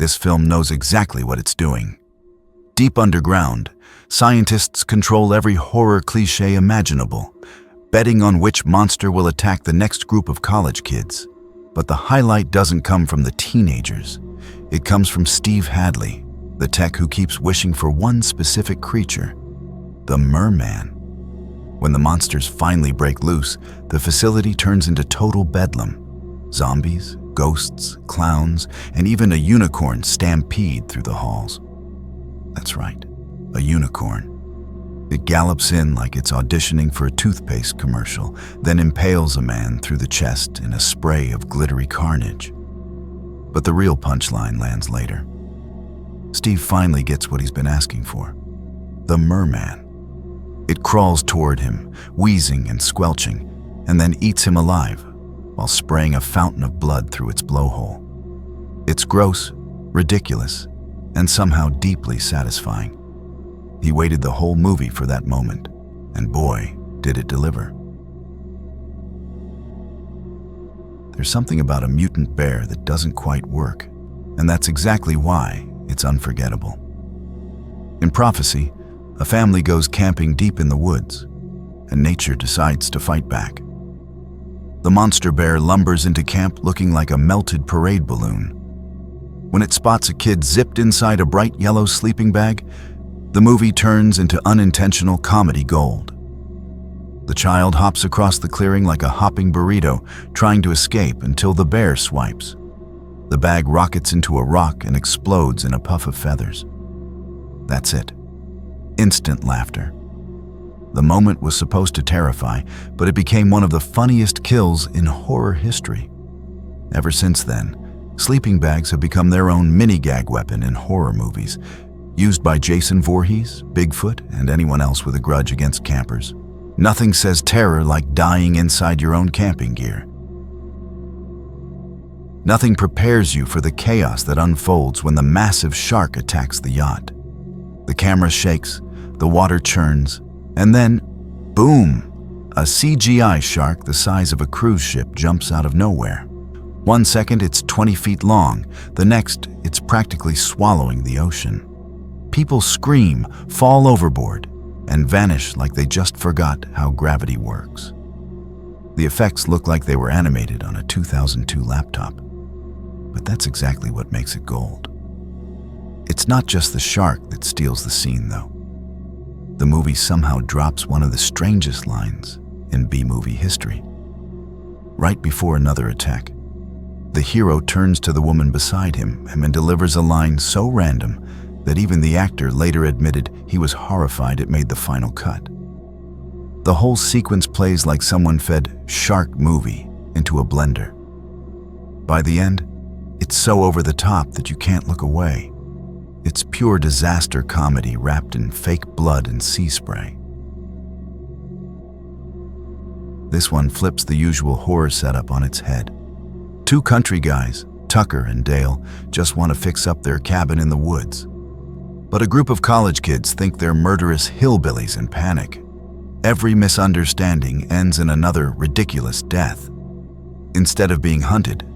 This film knows exactly what it's doing. Deep underground, scientists control every horror cliché imaginable, betting on which monster will attack the next group of college kids. But the highlight doesn't come from the teenagers. It comes from Steve Hadley, the tech who keeps wishing for one specific creature, the merman. When the monsters finally break loose, the facility turns into total bedlam. Zombies, ghosts, clowns, and even a unicorn stampede through the halls. That's right, a unicorn. It gallops in like it's auditioning for a toothpaste commercial, then impales a man through the chest in a spray of glittery carnage. But the real punchline lands later. Steve finally gets what he's been asking for, the merman. It crawls toward him, wheezing and squelching, and then eats him alive while spraying a fountain of blood through its blowhole. It's gross, ridiculous, and somehow deeply satisfying. He waited the whole movie for that moment, and boy, did it deliver. There's something about a mutant bear that doesn't quite work, and that's exactly why it's unforgettable. In Prophecy, a family goes camping deep in the woods, and nature decides to fight back. The monster bear lumbers into camp looking like a melted parade balloon. When it spots a kid zipped inside a bright yellow sleeping bag, the movie turns into unintentional comedy gold. The child hops across the clearing like a hopping burrito, trying to escape until the bear swipes. The bag rockets into a rock and explodes in a puff of feathers. That's it. Instant laughter. The moment was supposed to terrify, but it became one of the funniest kills in horror history. Ever since then, sleeping bags have become their own mini-gag weapon in horror movies, used by Jason Voorhees, Bigfoot, and anyone else with a grudge against campers. Nothing says terror like dying inside your own camping gear. Nothing prepares you for the chaos that unfolds when the massive shark attacks the yacht. The camera shakes, the water churns, and then, boom! A CGI shark the size of a cruise ship jumps out of nowhere. 1 second it's 20 feet long, the next it's practically swallowing the ocean. People scream, fall overboard, and vanish like they just forgot how gravity works. The effects look like they were animated on a 2002 laptop. But that's exactly what makes it gold. It's not just the shark that steals the scene, though. The movie somehow drops one of the strangest lines in B-movie history. Right before another attack, the hero turns to the woman beside him and delivers a line so random that even the actor later admitted he was horrified it made the final cut. The whole sequence plays like someone fed shark movie into a blender. By the end, it's so over the top that you can't look away. It's pure disaster comedy wrapped in fake blood and sea spray. This one flips the usual horror setup on its head. Two country guys, Tucker and Dale, just want to fix up their cabin in the woods. But a group of college kids think they're murderous hillbillies and panic. Every misunderstanding ends in another ridiculous death. Instead of being hunted,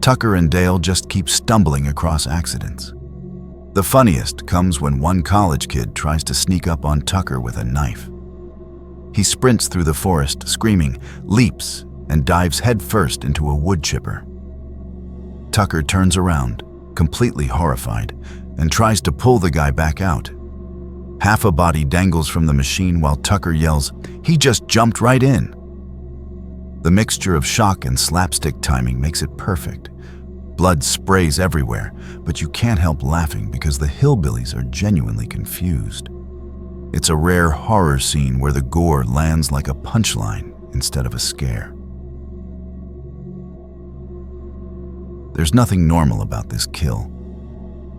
Tucker and Dale just keep stumbling across accidents. The funniest comes when one college kid tries to sneak up on Tucker with a knife. He sprints through the forest, screaming, leaps, and dives headfirst into a wood chipper. Tucker turns around, completely horrified, and tries to pull the guy back out. Half a body dangles from the machine while Tucker yells, "He just jumped right in!" The mixture of shock and slapstick timing makes it perfect. Blood sprays everywhere, but you can't help laughing because the hillbillies are genuinely confused. It's a rare horror scene where the gore lands like a punchline instead of a scare. There's nothing normal about this kill.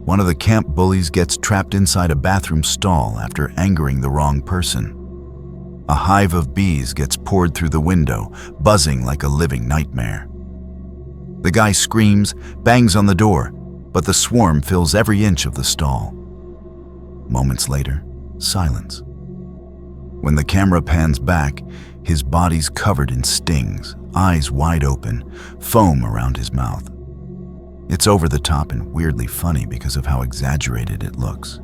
One of the camp bullies gets trapped inside a bathroom stall after angering the wrong person. A hive of bees gets poured through the window, buzzing like a living nightmare. The guy screams, bangs on the door, but the swarm fills every inch of the stall. Moments later, silence. When the camera pans back, his body's covered in stings, eyes wide open, foam around his mouth. It's over the top and weirdly funny because of how exaggerated it looks.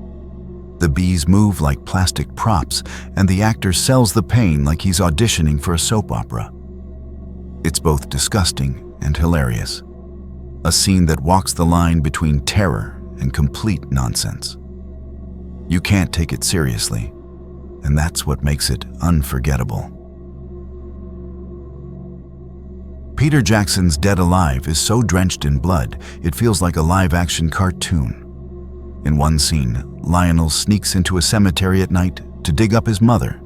The bees move like plastic props, and the actor sells the pain like he's auditioning for a soap opera. It's both disgusting and hilarious, a scene that walks the line between terror and complete nonsense. You can't take it seriously, and that's what makes it unforgettable. Peter Jackson's Dead Alive is so drenched in blood, it feels like a live-action cartoon. In one scene, Lionel sneaks into a cemetery at night to dig up his mother,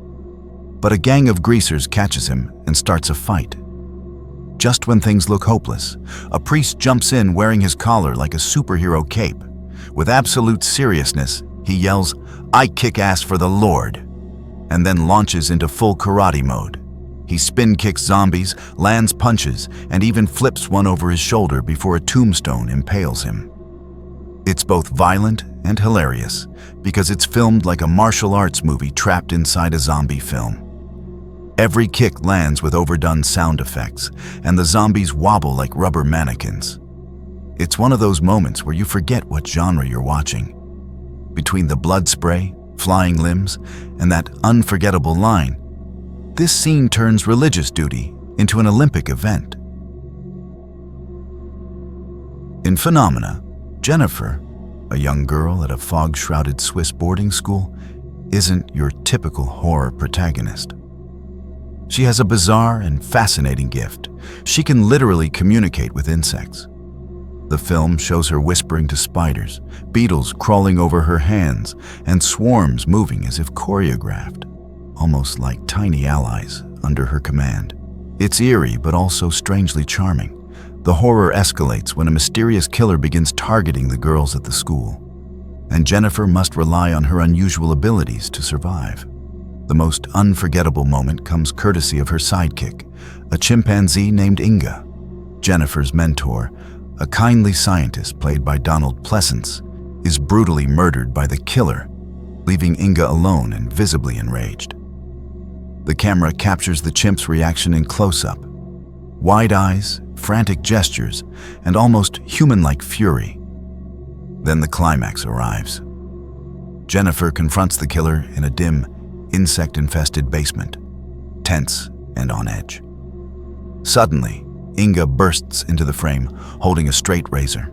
but a gang of greasers catches him and starts a fight. Just when things look hopeless, a priest jumps in wearing his collar like a superhero cape. With absolute seriousness, he yells, "I kick ass for the Lord," and then launches into full karate mode. He spin kicks zombies, lands punches, and even flips one over his shoulder before a tombstone impales him. It's both violent and hilarious because it's filmed like a martial arts movie trapped inside a zombie film. Every kick lands with overdone sound effects, and the zombies wobble like rubber mannequins. It's one of those moments where you forget what genre you're watching. Between the blood spray, flying limbs, and that unforgettable line, this scene turns religious duty into an Olympic event. In Phenomena, Jennifer, a young girl at a fog-shrouded Swiss boarding school, isn't your typical horror protagonist. She has a bizarre and fascinating gift. She can literally communicate with insects. The film shows her whispering to spiders, beetles crawling over her hands, and swarms moving as if choreographed, almost like tiny allies under her command. It's eerie but also strangely charming. The horror escalates when a mysterious killer begins targeting the girls at the school, and Jennifer must rely on her unusual abilities to survive. The most unforgettable moment comes courtesy of her sidekick, a chimpanzee named Inga. Jennifer's mentor, a kindly scientist played by Donald Pleasance, is brutally murdered by the killer, leaving Inga alone and visibly enraged. The camera captures the chimp's reaction in close-up. Wide eyes, frantic gestures, and almost human-like fury. Then the climax arrives. Jennifer confronts the killer in a dim, insect-infested basement, tense and on edge. Suddenly, Inga bursts into the frame, holding a straight razor.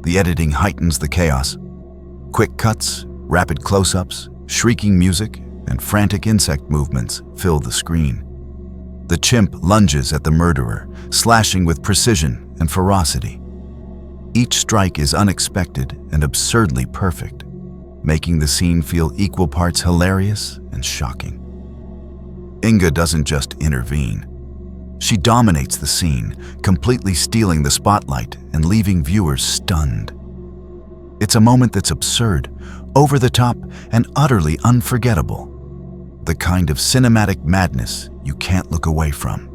The editing heightens the chaos. Quick cuts, rapid close-ups, shrieking music, and frantic insect movements fill the screen. The chimp lunges at the murderer, slashing with precision and ferocity. Each strike is unexpected and absurdly perfect, making the scene feel equal parts hilarious and shocking. Inga doesn't just intervene. She dominates the scene, completely stealing the spotlight and leaving viewers stunned. It's a moment that's absurd, over the top, and utterly unforgettable. The kind of cinematic madness you can't look away from.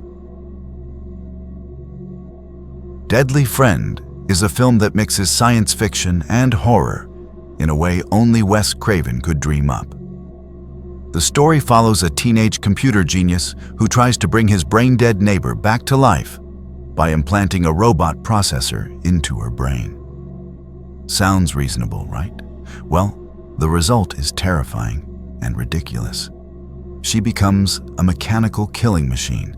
Deadly Friend is a film that mixes science fiction and horror in a way only Wes Craven could dream up. The story follows a teenage computer genius who tries to bring his brain-dead neighbor back to life by implanting a robot processor into her brain. Sounds reasonable, right? Well, the result is terrifying and ridiculous. She becomes a mechanical killing machine,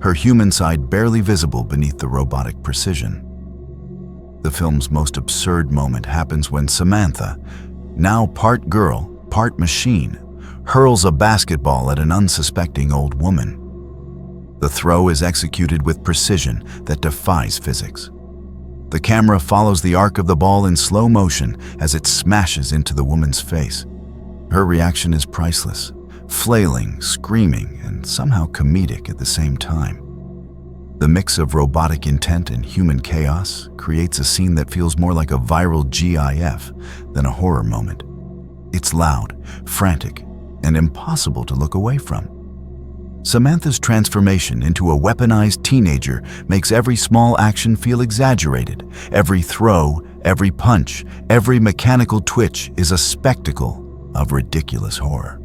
her human side barely visible beneath the robotic precision. The film's most absurd moment happens when Samantha, now part girl, part machine, hurls a basketball at an unsuspecting old woman. The throw is executed with precision that defies physics. The camera follows the arc of the ball in slow motion as it smashes into the woman's face. Her reaction is priceless, flailing, screaming, and somehow comedic at the same time. The mix of robotic intent and human chaos creates a scene that feels more like a viral GIF than a horror moment. It's loud, frantic, and impossible to look away from. Samantha's transformation into a weaponized teenager makes every small action feel exaggerated. Every throw, every punch, every mechanical twitch is a spectacle of ridiculous horror.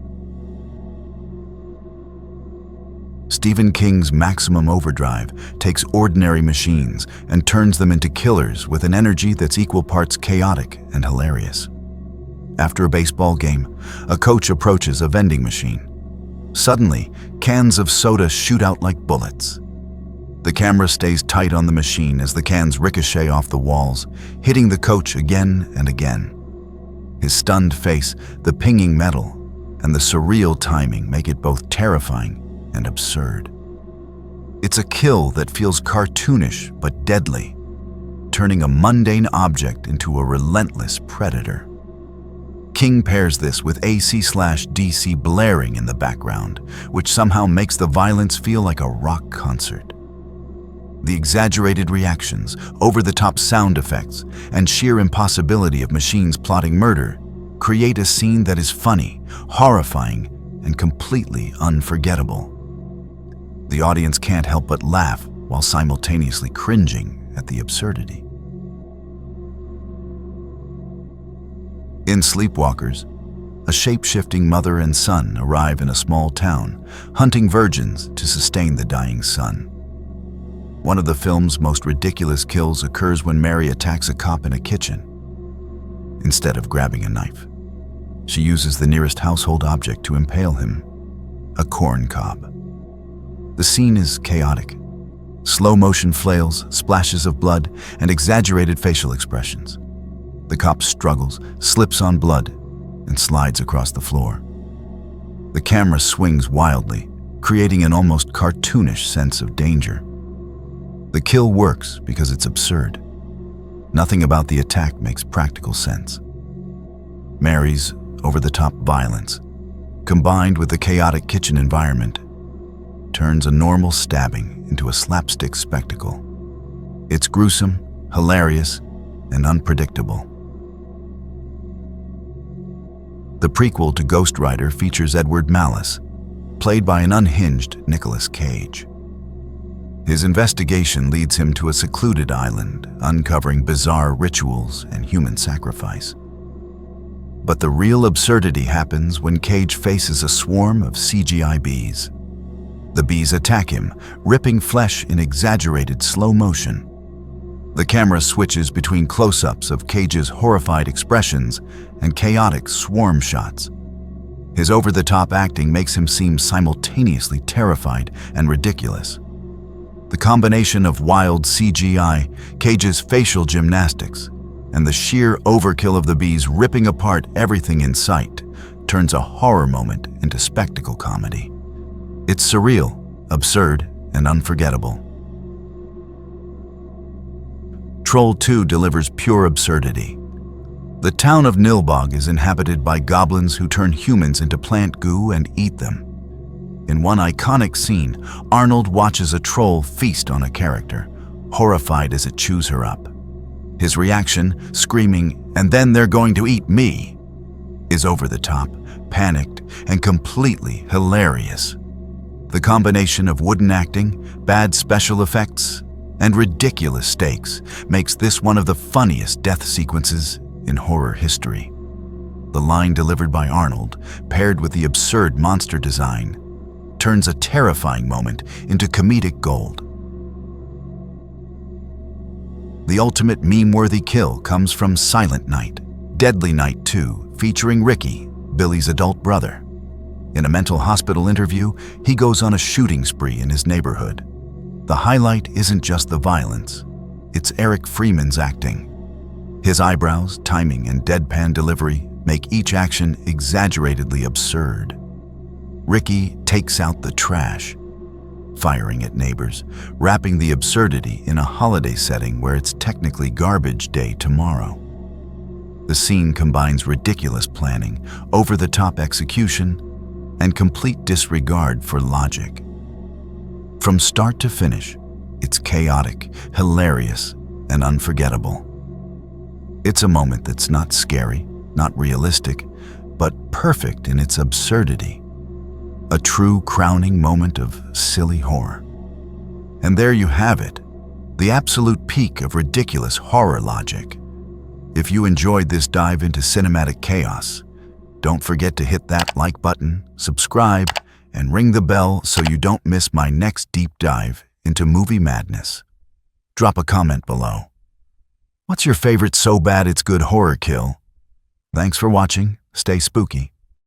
Stephen King's Maximum Overdrive takes ordinary machines and turns them into killers with an energy that's equal parts chaotic and hilarious. After a baseball game, a coach approaches a vending machine. Suddenly, cans of soda shoot out like bullets. The camera stays tight on the machine as the cans ricochet off the walls, hitting the coach again and again. His stunned face, the pinging metal, and the surreal timing make it both terrifying and absurd. It's a kill that feels cartoonish but deadly, turning a mundane object into a relentless predator. King pairs this with AC/DC blaring in the background, which somehow makes the violence feel like a rock concert. The exaggerated reactions, over-the-top sound effects, and sheer impossibility of machines plotting murder create a scene that is funny, horrifying, and completely unforgettable. The audience can't help but laugh while simultaneously cringing at the absurdity. In Sleepwalkers, a shape-shifting mother and son arrive in a small town, hunting virgins to sustain the dying sun. One of the film's most ridiculous kills occurs when Mary attacks a cop in a kitchen. Instead of grabbing a knife, she uses the nearest household object to impale him, a corn cob. The scene is chaotic. Slow-motion flails, splashes of blood, and exaggerated facial expressions. The cop struggles, slips on blood, and slides across the floor. The camera swings wildly, creating an almost cartoonish sense of danger. The kill works because it's absurd. Nothing about the attack makes practical sense. Mary's over-the-top violence, combined with the chaotic kitchen environment, turns a normal stabbing into a slapstick spectacle. It's gruesome, hilarious, and unpredictable. The prequel to Ghost Rider features Edward Malice, played by an unhinged Nicolas Cage. His investigation leads him to a secluded island, uncovering bizarre rituals and human sacrifice. But the real absurdity happens when Cage faces a swarm of CGI bees. The bees attack him, ripping flesh in exaggerated slow motion. The camera switches between close-ups of Cage's horrified expressions and chaotic swarm shots. His over-the-top acting makes him seem simultaneously terrified and ridiculous. The combination of wild CGI, Cage's facial gymnastics, and the sheer overkill of the bees ripping apart everything in sight turns a horror moment into spectacle comedy. It's surreal, absurd, and unforgettable. Troll 2 delivers pure absurdity. The town of Nilbog is inhabited by goblins who turn humans into plant goo and eat them. In one iconic scene, Arnold watches a troll feast on a character, horrified as it chews her up. His reaction, screaming, "And then they're going to eat me," is over the top, panicked, and completely hilarious. The combination of wooden acting, bad special effects, and ridiculous stakes makes this one of the funniest death sequences in horror history. The line delivered by Arnold, paired with the absurd monster design, turns a terrifying moment into comedic gold. The ultimate meme-worthy kill comes from Silent Night, Deadly Night 2, featuring Ricky, Billy's adult brother. In a mental hospital interview, he goes on a shooting spree in his neighborhood. The highlight isn't just the violence, it's Eric Freeman's acting. His eyebrows, timing, and deadpan delivery make each action exaggeratedly absurd. Ricky takes out the trash, firing at neighbors, wrapping the absurdity in a holiday setting where it's technically garbage day tomorrow. The scene combines ridiculous planning, over-the-top execution, and complete disregard for logic. From start to finish, it's chaotic, hilarious, and unforgettable. It's a moment that's not scary, not realistic, but perfect in its absurdity. A true crowning moment of silly horror. And there you have it, the absolute peak of ridiculous horror logic. If you enjoyed this dive into cinematic chaos, don't forget to hit that like button, subscribe, and ring the bell so you don't miss my next deep dive into movie madness. Drop a comment below. What's your favorite so bad it's good horror kill? Thanks for watching. Stay spooky.